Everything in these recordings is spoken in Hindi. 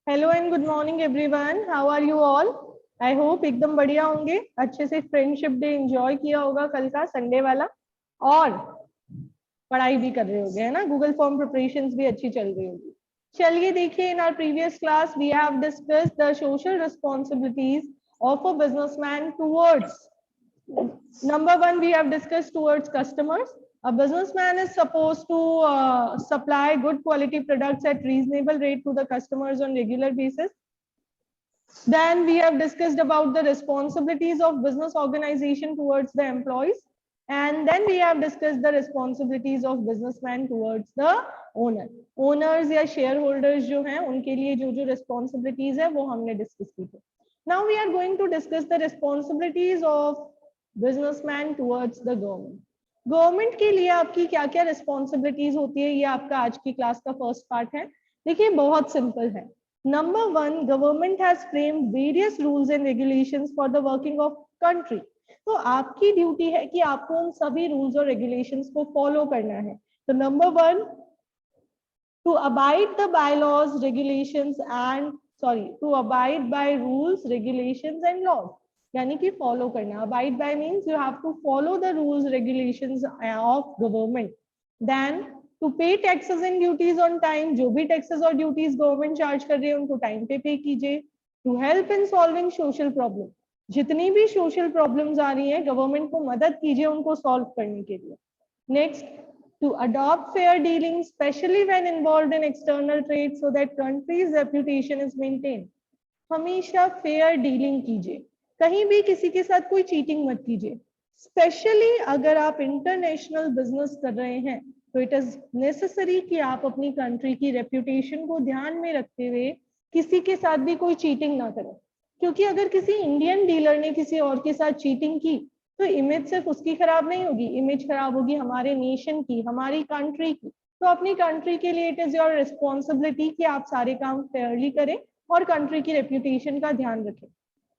Hello and good morning everyone, how are you all. I hope एकदम बढ़िया होंगे, अच्छे से फ्रेंडशिप डे एंजॉय किया होगा कल का संडे वाला, और पढ़ाई भी कर रहे होंगे, है ना। गूगल फॉर्म प्रिपरेशंस भी अच्छी चल रही होगी। चलिए देखिए, in our previous class we have discussed the social responsibilities of a businessman towards number one. We have discussed towards customers. A businessman is supposed to supply good quality products at reasonable rate to the customers on regular basis. Then we have discussed about the responsibilities of business organization towards the employees, and then we have discussed the responsibilities of businessman towards the owners या shareholders जो हैं उनके लिए जो responsibilities है वो हमने discuss की थी. Now we are going to discuss the responsibilities of businessman towards the government. Government के लिए आपकी क्या क्या रिस्पॉन्सिबिलिटीज होती है, ये आपका आज की क्लास का फर्स्ट पार्ट है. देखिए बहुत सिंपल है. Number one, government has framed various rules and regulations for the working of country. तो आपकी ड्यूटी है कि आपको उन सभी रूल्स और रेगुलेशंस को फॉलो करना है. तो number one, to abide the bylaws regulations and to abide by rules regulations and laws, यानी कि फॉलो करना. Abide by means you have to follow the rules regulations of government. Then to pay taxes and duties on time, जो भी टैक्सेस और ड्यूटीज गवर्नमेंट चार्ज कर रही है उनको टाइम पे कीजिए. To help in solving social problem, जितनी भी सोशल प्रॉब्लम्स आ रही है गवर्नमेंट को मदद कीजिए उनको सॉल्व करने के लिए. Next, to adopt fair dealing, especially when involved in external trade, so that country's reputation is maintained. हमेशा फेयर डीलिंग कीजिए, कहीं भी किसी के साथ कोई चीटिंग मत कीजिए. स्पेशली अगर आप इंटरनेशनल बिजनेस कर रहे हैं तो इट इज नेसेसरी कि आप अपनी कंट्री की रेप्यूटेशन को ध्यान में रखते हुए किसी के साथ भी कोई चीटिंग ना करें. क्योंकि अगर किसी इंडियन डीलर ने किसी और के साथ चीटिंग की तो इमेज सिर्फ उसकी खराब नहीं होगी, इमेज खराब होगी हमारे नेशन की, हमारी कंट्री की. तो अपनी कंट्री के लिए इट इज योर रिस्पॉन्सिबिलिटी कि आप सारे काम फेयरली करें और कंट्री की रेप्यूटेशन का ध्यान रखें.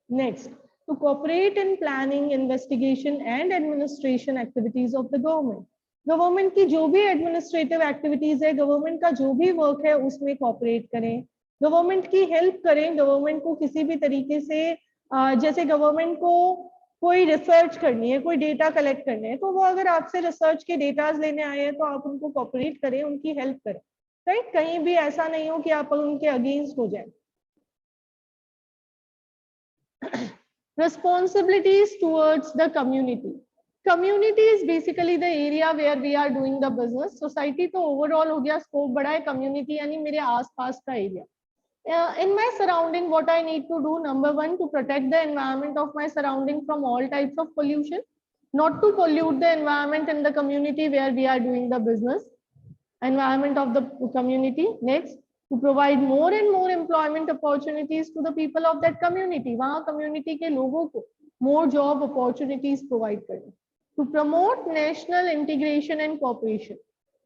Next, to cooperate in planning, investigation and administration activities of the government. Government की जो भी एडमिनिस्ट्रेटिव एक्टिविटीज है, गवर्नमेंट का जो भी वर्क है उसमें कॉपरेट करें, गवर्नमेंट की हेल्प करें. गवर्नमेंट को किसी भी तरीके से जैसे गवर्नमेंट को कोई रिसर्च करनी है, कोई डेटा कलेक्ट करने हैं, तो वो अगर आपसे रिसर्च के डेटाज लेने आए हैं तो आप उनको कॉपरेट करें, उनकी हेल्प करें. राइट, कहीं भी ऐसा नहीं हो कि आप उनके अगेंस्ट हो जाए. Responsibilities towards the community. Community is basically the area where we are doing the business. Society तो overall हो गया, scope बड़ा है. Community यानी मेरे आसपास का area. In my surrounding, what I need to do, number one, to protect the environment of my surrounding from all types of pollution, not to pollute the environment in the community where we are doing the business, environment of the community. Next, to provide more and more employment opportunities to the people of that community. वहाँ community के लोगों को more job opportunities provide करें. To promote national integration and cooperation.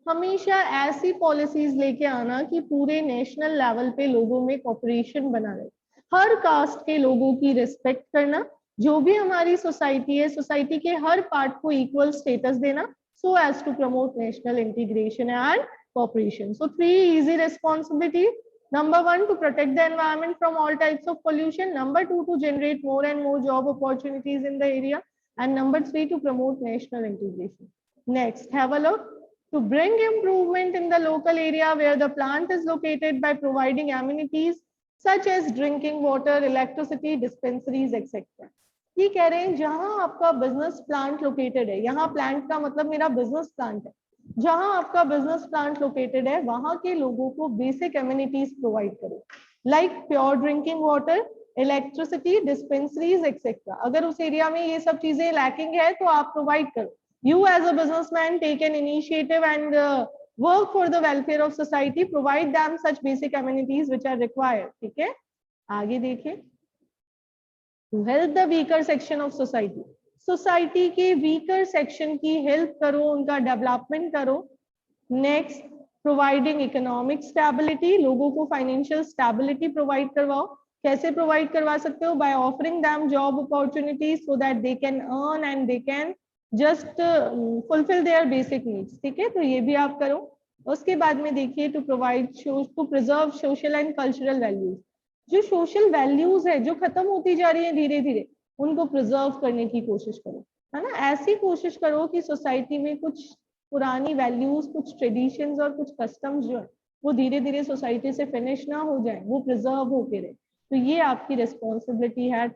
हमेशा ऐसी पॉलिसीज लेके आना कि पूरे नेशनल लेवल पे लोगों में कॉपरेशन बना रहे. हर कास्ट के लोगों की रिस्पेक्ट करना, जो भी हमारी सोसाइटी है सोसाइटी के हर पार्ट को इक्वल स्टेटस देना, so as to promote national integration and cooperation. So 3 easy responsibilities. Number 1, to protect the environment from all types of pollution. Number 2, to generate more and more job opportunities in the area. And number 3, to promote national integration. Next, have a look. To bring improvement in the local area where the plant is located by providing amenities such as drinking water, electricity, dispensaries, etc. ये कह रहे हैं जहां आपका बिजनेस प्लांट लोकेटेड है, यहाँ प्लांट का मतलब मेरा बिजनेस प्लांट है, जहां आपका बिजनेस प्लांट लोकेटेड है वहां के लोगों को बेसिक एमिनिटीज प्रोवाइड करो, like pure drinking water, electricity, dispensaries etcetera. अगर उस एरिया में ये सब चीजें लैकिंग है तो आप प्रोवाइड करो. You as a businessman take an initiative and work for the welfare of society, provide them such basic amenities which are required. ठीक है, आगे देखिए. To help the weaker section of society. Society के वीकर सेक्शन की हेल्प करो, उनका डेवलपमेंट करो. नेक्स्ट, प्रोवाइडिंग इकोनॉमिक स्टेबिलिटी, लोगों को फाइनेंशियल स्टेबिलिटी प्रोवाइड करवाओ. कैसे प्रोवाइड करवा सकते हो? By offering them job opportunities so that they can earn and they can just fulfil there basic needs. ठीक है, तो ये भी आप करो. उसके बाद में देखिए, to provide to preserve social and cultural values. जो सोशल वैल्यूज है जो खत्म होती जा रही है धीरे धीरे, उनको प्रिजर्व करने की कोशिश करो, है ना। ऐसी कोशिश करो कि सोसाइटी में कुछ पुरानी वैल्यूज, कुछ ट्रेडिशंस और कुछ कस्टम्स जो है वो धीरे धीरे सोसाइटी से फिनिश ना हो जाए, वो प्रिजर्व होके रहे। तो ये आपकी रिस्पॉन्सिबिलिटी है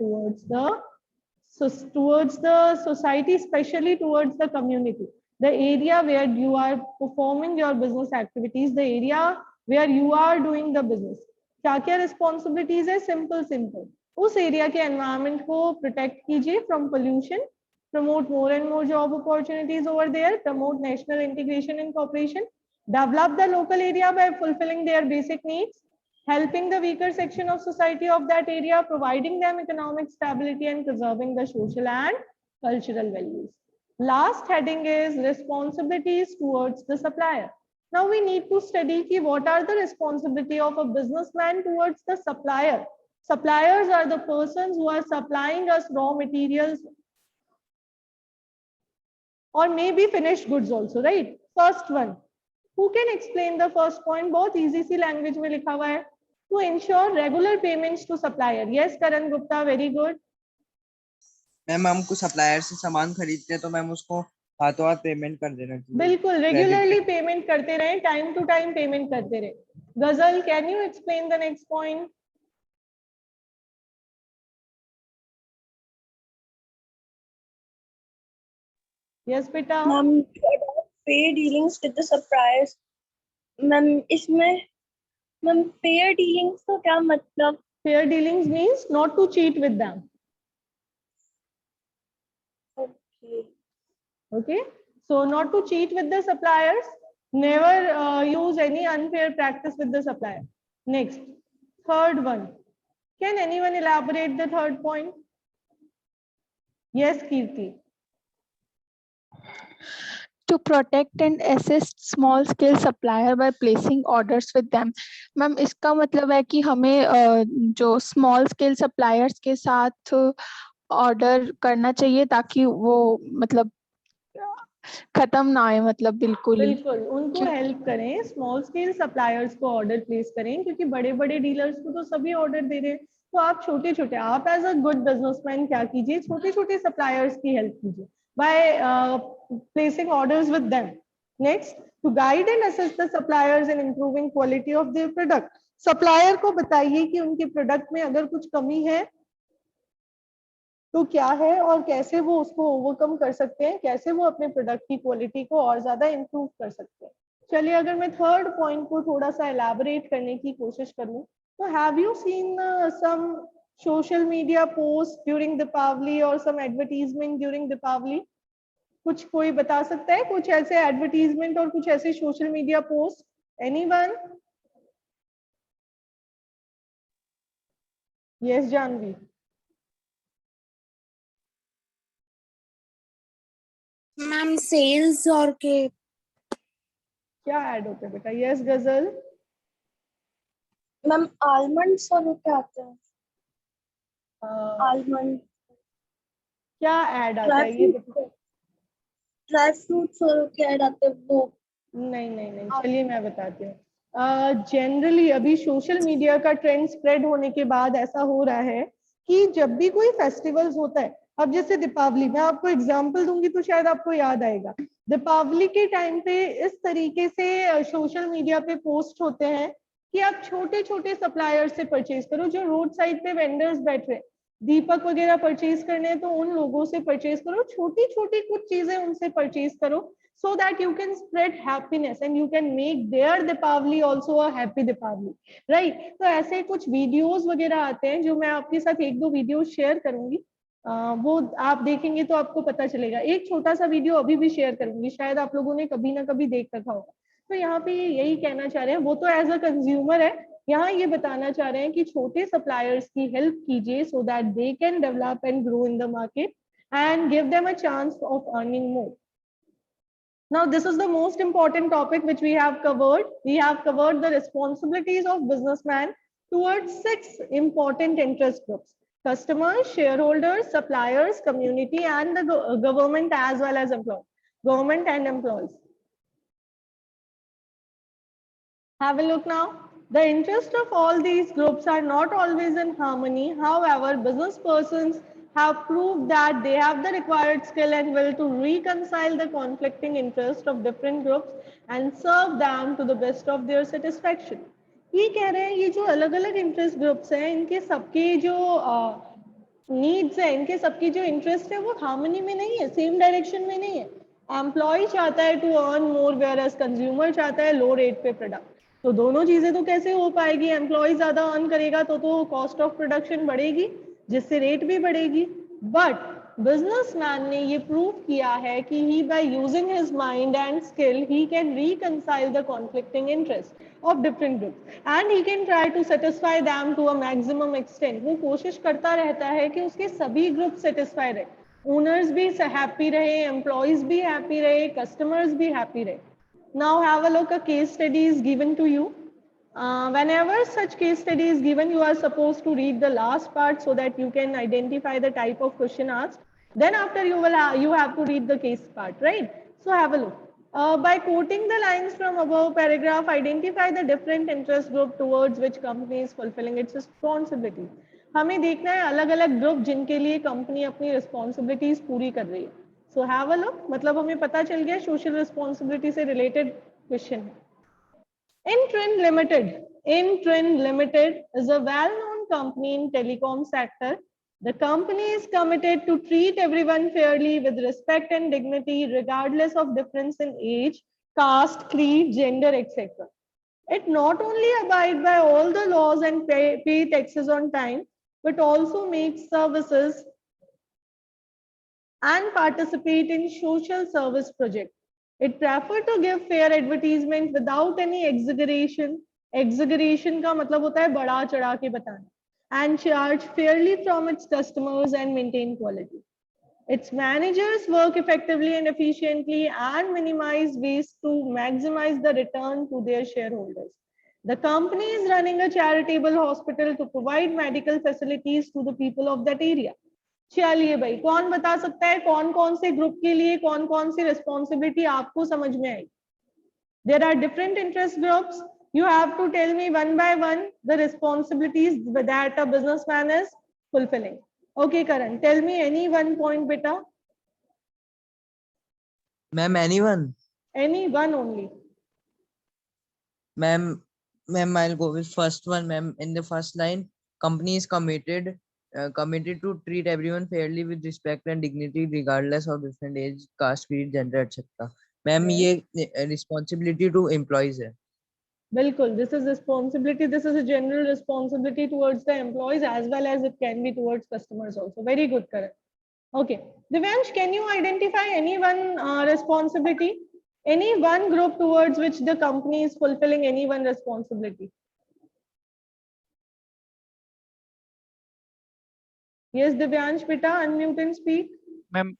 towards the society, especially towards the community, the area where you are performing your business activities, the area where you are doing the business. क्या क्या रिस्पॉन्सिबिलिटीज है? सिंपल उस एरिया के एनवायरमेंट को प्रोटेक्ट कीजिए from pollution, promote more and more job opportunities over there, promote national integration and cooperation, develop the local area by fulfilling their basic needs, helping the weaker section of society of that area, providing them economic stability and preserving the social and cultural values. Last heading is responsibilities towards the supplier. Now we need to study ki what are the responsibility of a businessman towards the supplier. Suppliers are the persons who are supplying us raw materials or maybe finished goods also, right? First one, who can explain the first point? बहुत easy सी language में लिखा हुआ है. To ensure regular payments to supplier. Yes, Karan Gupta, very good. Ma'am हमको सप्लायर से सामान खरीदते हैं तो मैम उसको हाथों हाथ पेमेंट कर देना चाहिए। बिल्कुल, रेगुलरली पेमेंट करते रहे, टाइम टू टाइम पेमेंट करते रहे. Ghazal, can you explain the next point? Yes बेटा. Ma'am, fair dealings with the suppliers. Ma'am इसमें मैम fair dealings तो क्या मतलब? Fair dealings means not to cheat with them. Okay, so not to cheat with the suppliers, never use any unfair practice with the supplier. Next, third one, can anyone elaborate the third point? Yes, Kirti. To protect and assist small scale supplier by placing orders with them. Ma'am इसका मतलब है कि हमें जो स्मॉल स्केल सप्लायर्स के साथ ऑर्डर करना चाहिए ताकि वो मतलब खत्म ना आए, मतलब बिल्कुल उनको हेल्प करें, स्मॉल स्केल सप्लायर्स को ऑर्डर प्लेस करें, क्योंकि बड़े बड़े डीलर्स को तो सभी ऑर्डर दे रहे हैं. तो आप छोटे छोटे, आप एज अ गुड बिजनेसमैन क्या कीजिए, छोटे छोटे सप्लायर्स की हेल्प कीजिए by placing orders with them. Next, to guide and assist the suppliers in improving quality of their product. Supplier को बताइए कि उनके प्रोडक्ट में अगर कुछ कमी है तो क्या है और कैसे वो उसको ओवरकम कर सकते हैं, कैसे वो अपने प्रोडक्ट की क्वालिटी को और ज्यादा इंप्रूव कर सकते हैं. चलिए, अगर मैं थर्ड पॉइंट को थोड़ा सा एलैबोरेट करने की कोशिश करूं तो have you seen some social media post during Deepavali और सम एडवर्टीजमेंट ड्यूरिंग दीपावली? कुछ कोई बता सकता है कुछ ऐसे एडवर्टीजमेंट और कुछ ऐसे social media post? Anyone? Yes Janvi. Ma'am sales और के क्या ऐड होते हैं बेटा? यस गजल. मैम आलमंड्स और क्या आते हैं? आलमंड क्या ऐड आता है ये बताओ? ड्राई फ्रूट्स और क्या ऐड आते हैं वो? नहीं, चलिए मैं बताती हूँ. जनरली अभी सोशल मीडिया का ट्रेंड स्प्रेड होने के बाद ऐसा हो रहा है कि जब भी कोई फेस्टिवल्स होता है, अब जैसे दीपावली, मैं आपको एग्जांपल दूंगी तो शायद आपको याद आएगा. दीपावली के टाइम पे इस तरीके से सोशल मीडिया पे पोस्ट होते हैं कि आप छोटे छोटे सप्लायर से परचेज करो, जो रोड साइड पे वेंडर्स बैठ रहे हैं, दीपक वगैरह परचेज करने हैं तो उन लोगों से परचेज करो, छोटी छोटी कुछ चीजें उनसे परचेज करो, so that you can spread happiness and you can make their Deepavali also a happy Deepavali, right? तो ऐसे कुछ वीडियोस वगैरह आते हैं जो मैं आपके साथ एक दो वीडियो शेयर करूंगी, वो आप देखेंगे तो आपको पता चलेगा. एक छोटा सा वीडियो अभी भी शेयर करूंगी, शायद आप लोगों ने कभी ना कभी देख रखा होगा. तो यहाँ पे यही कहना चाह रहे हैं, वो तो एज अ कंज्यूमर है, यहाँ ये बताना चाह रहे हैं कि छोटे सप्लायर्स की हेल्प कीजिए so that they can develop and grow in the market and give them a chance of earning more. Now, this is the most important topic which we have covered. We have covered the responsibilities of businessman towards 6 important interest groups: customers, shareholders, suppliers, community, and the government as well as employees. Government and employees. Have a look now. The interest of all these groups are not always in harmony. However, business persons have proved that they have the required skill and will to reconcile the conflicting interest of different groups and serve them to the best of their satisfaction. ये कह रहे हैं ये जो अलग अलग इंटरेस्ट ग्रुप्स हैं इनके सबके जो नीड्स है, इनके सबकी जो इंटरेस्ट है वो हार्मनी में नहीं है, सेम डायरेक्शन में नहीं है. एम्प्लॉय चाहता है to earn more whereas consumer चाहता है लो रेट पे प्रोडक्ट. तो दोनों चीजें तो कैसे हो पाएगी? एम्प्लॉय ज्यादा अर्न करेगा तो कॉस्ट ऑफ प्रोडक्शन बढ़ेगी जिससे रेट भी बढ़ेगी. बट बिजनेसमैन ने ये प्रूव किया है कि he by using his mind and skill he can reconcile the conflicting interest of different groups and he can try to satisfy them to a maximum extent. वो कोशिश करता रहता है कि उसके सभी ग्रुप सेटिस्फाई रहे, ओनर्स भी हैप्पी रहे, एम्प्लॉइज भी हैप्पी रहे, कस्टमर्स भी हैप्पी रहे. Now have a look, a case study is given to you. Whenever such case study is given, you are supposed to read the last part so that you can identify the type of question asked. Then after you have to read the case part, right? So have a look. By quoting the lines from above paragraph, identify the different interest group towards which company is fulfilling its responsibilities. हमें देखना है अलग अलग ग्रुप जिनके लिए कंपनी अपनी रिस्पॉन्सिबिलिटीज पूरी कर रही है. सो हैव अ लुक, मतलब हमें पता चल गया सोशल रिस्पॉन्सिबिलिटी से रिलेटेड क्वेश्चन है. Intrin Limited is a well-known company in telecom sector. The company is committed to treat everyone fairly with respect and dignity, regardless of difference in age, caste, creed, gender, etc. It not only abide by all the laws and pay taxes on time, but also makes services and participate in social service projects. It prefer to give fair advertisement without any exaggeration. Exaggeration का मतलब होता है बढ़ा चढ़ा के बताना. And charge fairly from its customers and maintain quality. Its managers work effectively and efficiently and minimize waste to maximize the return to their shareholders. The company is running a charitable hospital to provide medical facilities to the people of that area. चलिए भाई, कौन बता सकता है कौन कौन से ग्रुप के लिए कौन कौन सी रिस्पॉन्सिबिलिटी आपको समझ में आई? There are different interest groups. You have to tell me one by one the responsibilities that a businessman is fulfilling. Okay, Karan, tell me any one point, beta. Ma'am, anyone? Any one only. Ma'am, I'll go with first one. Ma'am, in the first line, company is committed to treat everyone fairly with respect and dignity, regardless of different age, caste, creed, gender, etc. Ma'am, ये responsibility to employees है. Bilkul, this is responsibility. This is a general responsibility towards the employees as well as it can be towards customers also. Very good, Karan. Okay, Divyansh, can you identify any one responsibility, any one group towards which the company is fulfilling any one responsibility? Yes, Divyansh, beta, unmute and speak. Ma'am,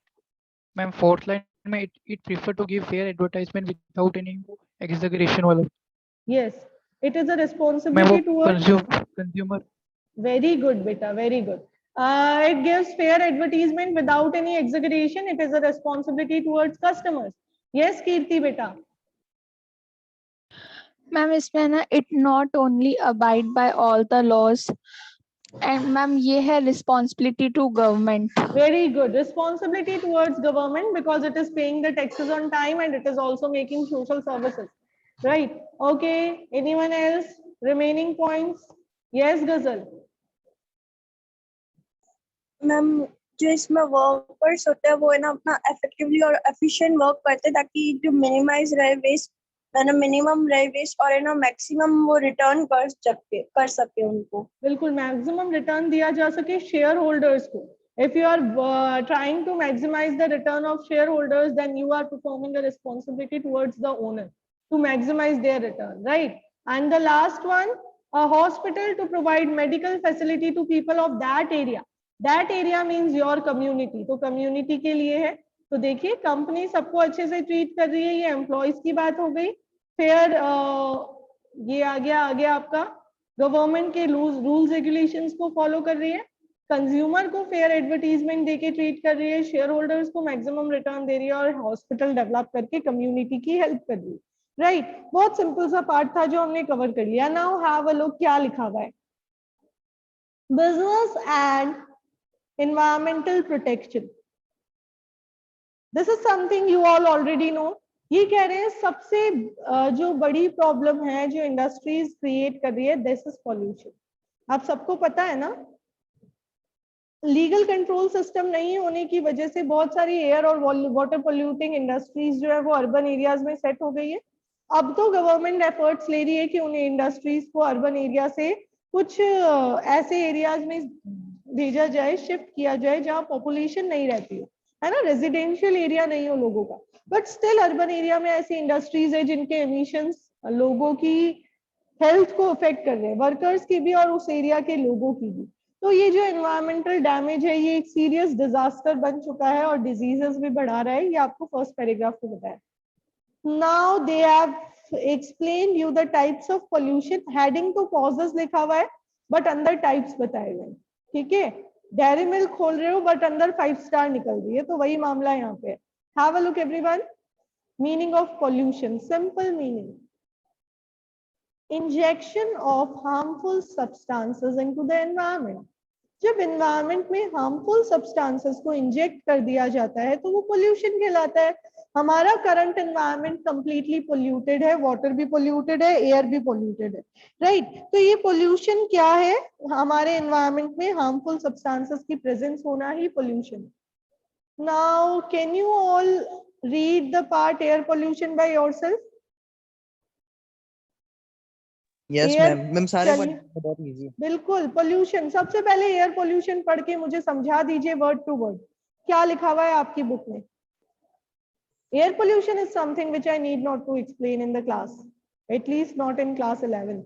fourth line में it prefer to give fair advertisement without any exaggeration वाला. Yes, it is a responsibility towards consumer. Very good, beta, very good. It gives fair advertisement without any exaggeration. It is a responsibility towards customers. Yes, Kirti, beta. Ma'am इसमें ना it not only abide by all the laws and ma'am ये है responsibility to government. Very good. Responsibility towards government because it is paying the taxes on time and it is also making social services. Right. Okay. Anyone else? Remaining points? Yes, Ghazal. Ma'am जो इसमें वर्कर्स होते हैं वो है ना अपना इफेक्टिवली और एफिशिएंट वर्क करते हैं ताकि जो मिनिमाइज रहे वेस्ट है ना, मिनिमम रहे वेस्ट और है ना मैक्सिमम वो रिटर्न कर सके उनको. बिल्कुल मैक्सिमम रिटर्न दिया जा सके शेयर होल्डर्स को. If you are trying to maximize the return of shareholders, then you are performing a responsibility towards the owner to maximize their return, right? And the last one, a hospital to provide medical facility to people of that area. That area means your community. तो community के लिए है. तो देखिए कंपनी सबको अच्छे से ट्रीट कर रही है. ये एम्प्लॉइज की बात हो गई. फिर ये आ गया आपका गवर्नमेंट के रूल्स रेगुलेशंस को फॉलो कर रही है. कंज्यूमर को फेयर एडवर्टीजमेंट देके ट्रीट कर रही है. शेयर होल्डर्स को मैक्सिमम रिटर्न दे रही है और हॉस्पिटल डेवलप करके कम्युनिटी की हेल्प कर रही है. राइट बहुत सिंपल सा पार्ट था जो हमने कवर कर लिया. नाउ हैव अ लुक क्या लिखा हुआ है. Business and environmental protection. This is something you all already know. ये कह रहे हैं सबसे जो बड़ी प्रॉब्लम है जो इंडस्ट्रीज क्रिएट कर रही है, दिस इज पॉल्यूशन. आप सबको पता है ना, लीगल कंट्रोल सिस्टम नहीं होने की वजह से बहुत सारी एयर और वाटर पोल्यूटिंग इंडस्ट्रीज जो है वो अर्बन एरियाज में सेट हो गई है. अब तो गवर्नमेंट एफर्ट्स ले रही है कि उन इंडस्ट्रीज को अर्बन एरिया से कुछ ऐसे एरियाज में भेजा जाए, शिफ्ट किया जाए जहां पॉपुलेशन नहीं रहती है ना, रेजिडेंशियल एरिया नहीं हो लोगों का. बट स्टिल अर्बन एरिया में ऐसी इंडस्ट्रीज है जिनके एमिशंस लोगों की हेल्थ को अफेक्ट कर रहे हैं, वर्कर्स की भी और उस एरिया के लोगों की भी. तो ये जो एनवायरमेंटल डैमेज है ये एक सीरियस डिजास्टर बन चुका है और डिजीजेस भी बढ़ा रहा है. ये आपको फर्स्ट पैराग्राफ में बताया. Now they have explain you the types of pollution. Heading तो कॉजेस लिखा हुआ है बट अंदर टाइप्स बताए गए. ठीक है, डेयरी मिल्क खोल रहे हो बट अंदर 5 स्टार निकल रही है, तो वही मामला यहाँ पे. Have a look everyone. Meaning of pollution, simple meaning, injection of harmful substances into the environment. जब एनवायरनमेंट में हार्मफुल सब्सटेंसेस को इंजेक्ट कर दिया जाता है तो वो पोल्यूशन कहलाता है. हमारा करंट एनवायरनमेंट कंप्लीटली पोल्यूटेड है, वाटर भी पोल्यूटेड है, एयर भी पोल्यूटेड है, राइट. तो ये पोल्यूशन क्या है, हमारे एनवायरनमेंट में हार्मफुल सब्सटेंसेस की प्रेजेंस होना ही pollution. Now can you all read the part air pollution by yourself. Yes Air- ma'am. Ma'am सारे चलिए. बहुत इजी. बिल्कुल. पोल्यूशन, सबसे पहले एयर पोल्यूशन पढ़ के मुझे समझा दीजिए वर्ड टू वर्ड क्या लिखा हुआ है आपकी बुक में. Air pollution is something which I need not to explain in the class, at least not in class 11.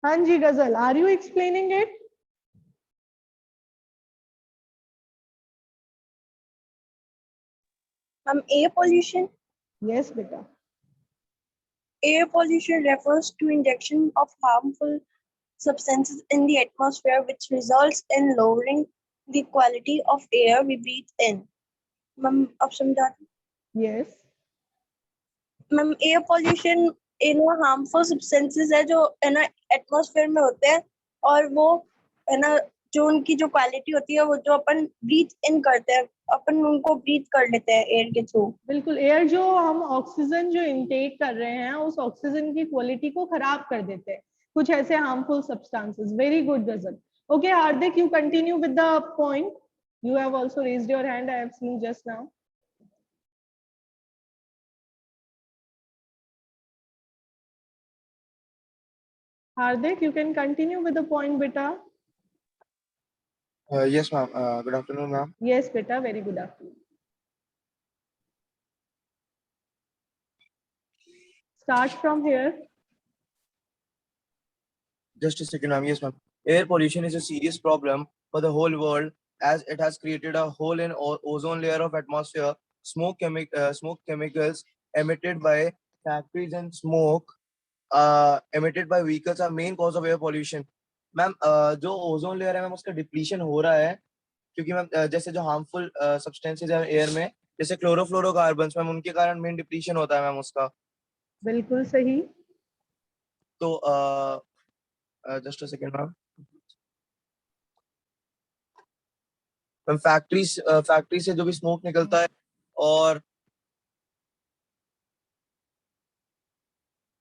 हाँ जी Ghazal, are you explaining it. Air pollution. Yes बेटा. Air pollution refers to injection of harmful substances in the atmosphere, which results in lowering the quality of air we breathe in. Ma'am, आप समझा दो. Yes. Ma'am, air pollution harmful substances है जो एटमॉस्फेयर में होते हैं और वो जो उनकी जो क्वालिटी होती है वो जो अपन ब्रीथ इन करते हैं, अपन उनको ब्रीथ कर लेते हैं एयर के थ्रू. बिल्कुल. एयर जो हम ऑक्सीजन जो इनटेक कर रहे हैं उस ऑक्सीजन की क्वालिटी को खराब कर देते हैं कुछ ऐसे हार्मफुल सब्सटेंसेस. वेरी गुड गजल. Okay Hardik, you continue with the point. You have also raised your hand, I have seen just now. Hardik, you can continue with the point, beta. Yes, ma'am. Good afternoon, ma'am. Yes, beta. Very good afternoon. Start from here. Just a second, ma'am. Yes, ma'am. Air pollution is a serious problem for the whole world as it has created a hole in ozone layer of atmosphere. Smoke chemicals emitted by factories and smoke emitted by vehicles are main cause of air pollution. Ma'am जो ओजोन लेयर है मैम उसका डिप्लीशन हो रहा है क्योंकि मैम जैसे जो हार्मफुल सब्सटेंसेस है एयर में जैसे क्लोरोफ्लोरोकार्बन्स मैम उनके कारण मेन डिप्लीशन होता है मैम उसका. बिल्कुल सही. तो just a second ma'am. Factory से जो भी स्मोक निकलता है और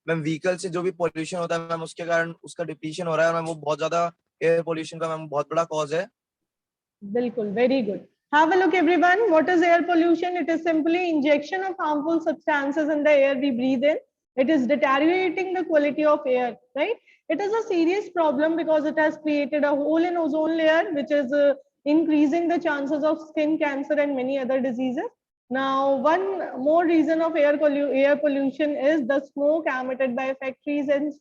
मैम व्हीकल से जो भी पोल्यूशन होता है मैम उसके कारण उसका डिप्लीशन हो रहा है मैम. वो बहुत ज्यादा एयर पोल्यूशन का मैम बहुत बड़ा कॉज है. बिल्कुल. Very good. Have a look everyone. What is air pollution? It is simply injection of harmful substances in the air we breathe in. It is deteriorating the quality of air, right? It is a serious problem because it has created a hole in ozone layer, which is increasing the chances of skin cancer and many other diseases. Now, one more reason of air pollution is the smoke emitted by factories and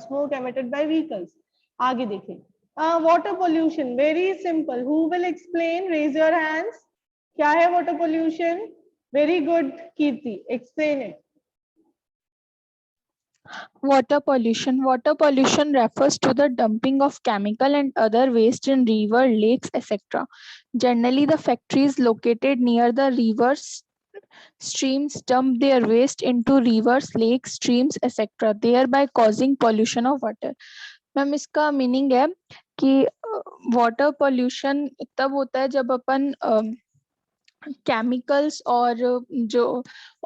smoke emitted by vehicles. आगे देखिए. Water pollution, very simple. Who will explain? Raise your hands. क्या है water pollution? Very good, Kirti. Explain it. Water pollution. Water pollution refers to the dumping of chemical and other waste in river, lakes, etc. Generally, the factories located near the rivers, streams dump their waste into rivers, lakes, streams, etc., thereby causing pollution of water. Ma'am इसका मीनिंग है कि वाटर पोल्यूशन तब होता है जब अपन केमिकल्स और जो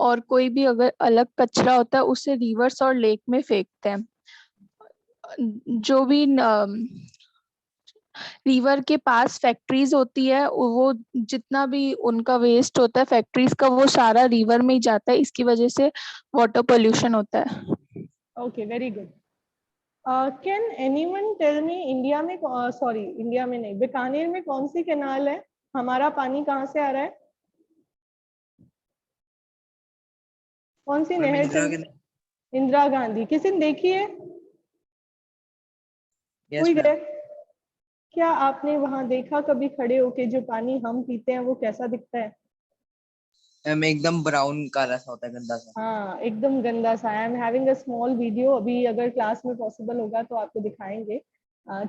और कोई भी अगर अलग कचरा होता है उसे रिवर्स और लेक में फेंकते हैं. जो भी रिवर के पास फैक्ट्रीज होती है वो जितना भी उनका वेस्ट होता है फैक्ट्रीज का वो सारा रिवर में ही जाता है, इसकी वजह से वाटर पोल्यूशन होता है. Okay, very good. Can anyone tell me India में, सॉरी इंडिया में नहीं, बीकानेर में कौन सी कैनाल है? हमारा पानी कहाँ से आ रहा है? कौन सी नहर? इंदिरा गांधी. किसी ने देखी है? कोई गए? क्या आपने वहां देखा कभी खड़े होके जो पानी हम पीते हैं वो कैसा दिखता है? एकदम ब्राउन काला सा होता है, गंदा सा. हाँ, एकदम गंदा सा. I am having a small video, अभी अगर क्लास में पॉसिबल होगा तो आपको दिखाएंगे.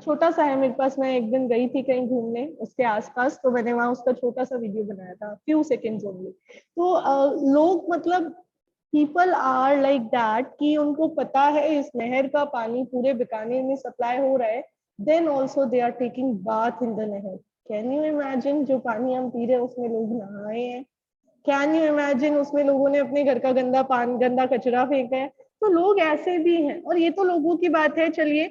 छोटा सा है मेरे पास. मैं एक दिन गई थी कहीं घूमने उसके आसपास, तो मैंने वहां उसका छोटा सा वीडियो बनाया था, फ्यू सेकेंड्स ओनली. तो लोग मतलब पीपल आर लाइक दैट कि उनको पता है इस नहर का पानी पूरे बीकानेर में सप्लाई हो रहा है, then also they are taking bath in the nahar. Can you imagine? जो पानी हम पी रहे हैं उसमें लोग नहाए हैं. Can you imagine? उसमें लोगों ने अपने घर का गंदा कचरा फेंका है. तो लोग ऐसे भी हैं. और ये तो लोगों की बात है. चलिए,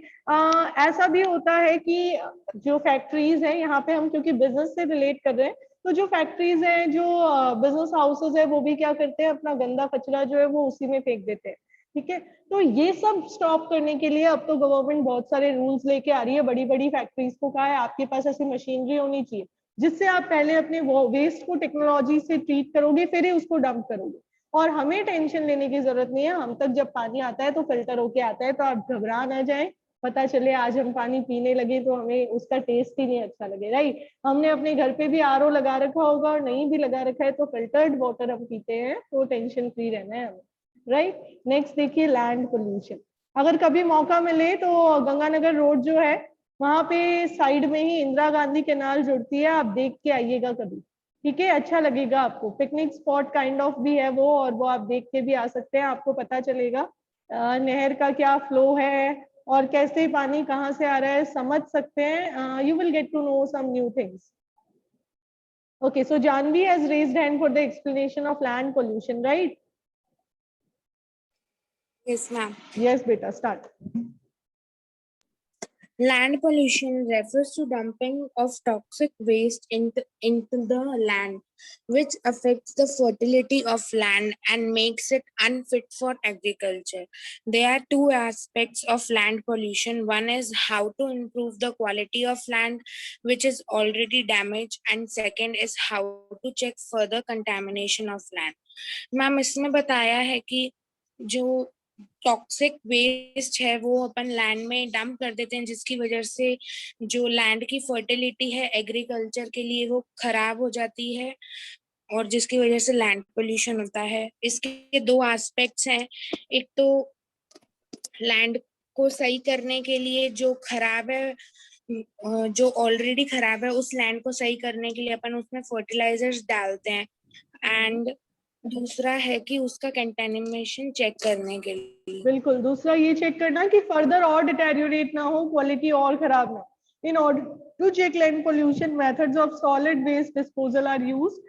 ऐसा भी होता है कि जो फैक्ट्रीज है, यहाँ पे हम क्योंकि बिजनेस से रिलेट कर रहे हैं, तो जो फैक्ट्रीज हैं, जो बिजनेस हाउसेज है, वो भी क्या करते हैं, अपना गंदा कचरा जो है वो उसी में फेंक देते हैं. ठीक है, तो ये सब स्टॉप करने के लिए अब तो गवर्नमेंट बहुत सारे रूल्स लेके आ रही है. बड़ी बड़ी फैक्ट्रीज को कहा है आपके पास ऐसी मशीनरी होनी चाहिए जिससे आप पहले अपने वेस्ट को टेक्नोलॉजी से ट्रीट करोगे, फिर ही उसको डंप करोगे. और हमें टेंशन लेने की जरूरत नहीं है. हम तक जब पानी आता है तो फिल्टर होके आता है, तो आप घबरा ना जाए. पता चले आज हम पानी पीने लगे तो हमें उसका टेस्ट ही नहीं अच्छा लगे. राइट, हमने अपने घर पे भी आरओ लगा रखा होगा और नहीं भी लगा रखा है तो फिल्टर्ड वाटर हम पीते हैं, तो टेंशन फ्री रहना है हमें. राइट, नेक्स्ट देखिए, लैंड पोल्यूशन. अगर कभी मौका मिले तो गंगानगर रोड जो है वहां पे साइड में ही इंदिरा गांधी कैनाल जुड़ती है, आप देख के आइएगा कभी. ठीक है, अच्छा लगेगा आपको. पिकनिक स्पॉट काइंड ऑफ भी है वो, और वो आप देख के भी आ सकते हैं. आपको पता चलेगा नहर का क्या फ्लो है और कैसे पानी कहाँ से आ रहा है, समझ सकते हैं. You will get to know some new things. Okay, so Janvi has raised hand for the explanation of land pollution, right? Yes, ma'am. Yes, beta, start. Land pollution refers to dumping of toxic waste into the land, which affects the fertility of land and makes it unfit for agriculture. There are two aspects of land pollution. One is how to improve the quality of land, which is already damaged, and second is how to check further contamination of land. Ma'am इसमें बताया है कि जो टॉक्सिक वेस्ट है वो अपन लैंड में डंप कर देते हैं, जिसकी वजह से जो लैंड की फर्टिलिटी है एग्रीकल्चर के लिए वो खराब हो जाती है और जिसकी वजह से लैंड पोल्यूशन होता है. इसके दो एस्पेक्ट्स हैं. एक तो लैंड को सही करने के लिए जो खराब है, जो ऑलरेडी खराब है, उस लैंड को सही करने के लिए अपन उसमें फर्टिलाइजर्स डालते हैं. एंड दूसरा है कि उसका कंटेमिनेशन चेक करने के लिए. बिल्कुल, दूसरा ये चेक करना कि फर्दर और डिटेरियोरेट ना हो, क्वालिटी और खराब ना. In order to check land pollution, methods of solid waste disposal are used.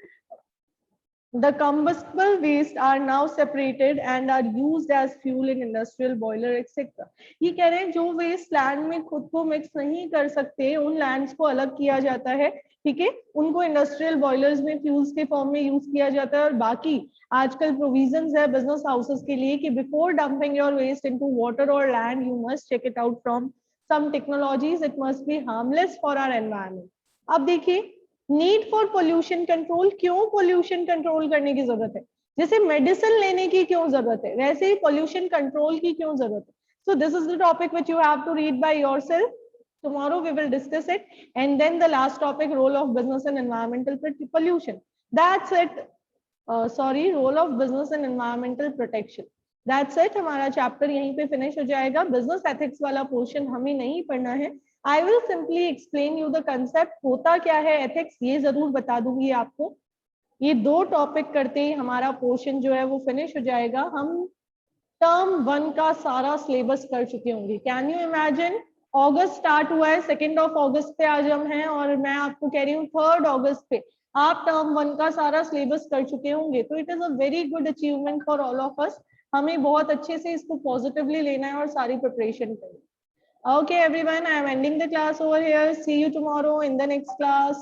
The combustible waste are now separated and are used as fuel in industrial boiler etc. ये कह रहे हैं जो वेस्ट लैंड में खुद को मिक्स नहीं कर सकते उन लैंड्स को अलग किया जाता है. ठीक है, उनको इंडस्ट्रियल बॉयलर्स में फ्यूल्स के फॉर्म में यूज किया जाता है. और बाकी आजकल प्रोविजंस है बिजनेस हाउसेस के लिए कि before dumping your waste into water और land you must check it out from some technologies. It must be harmless for our environment. अब देखिए, नीड फॉर पोल्यूशन कंट्रोल. क्यों पोल्यूशन कंट्रोल करने की जरूरत है? जैसे मेडिसिन लेने की क्यों जरूरत है, वैसे ही पोल्यूशन कंट्रोल की क्यों जरूरत है. So this is the topic which you have to read by yourself. Tomorrow we will discuss it, and then the last topic, role of business and environmental pollution. That's it. Sorry, role of business and environmental protection. That's it, हमारा चैप्टर यहीं पे फिनिश हो जाएगा। बिजनेस एथिक्स वाला पोर्शन हमें नहीं पढ़ना है। I will simply explain you the concept, होता क्या है एथिक्स ये जरूर बता दूंगी आपको। ये 2 टॉपिक करते ही हमारा पोर्शन जो है वो फिनिश हो जाएगा। हम टर्म 1 का सारा सिलेबस कर चुके होंगे। Can you imagine, August start हुआ है, 2 अगस्त पे आज हम हैं और मैं आपको कह रही हूँ 3 अगस्त पे आप टर्म 1 का सारा सिलेबस कर चुके होंगे। तो it is a very good achievement for all of us. हमें बहुत अच्छे से इसको पॉजिटिवली लेना है और सारी प्रिपरेशन करनी है। Okay everyone, I am ending the class over here. See you tomorrow in the next class.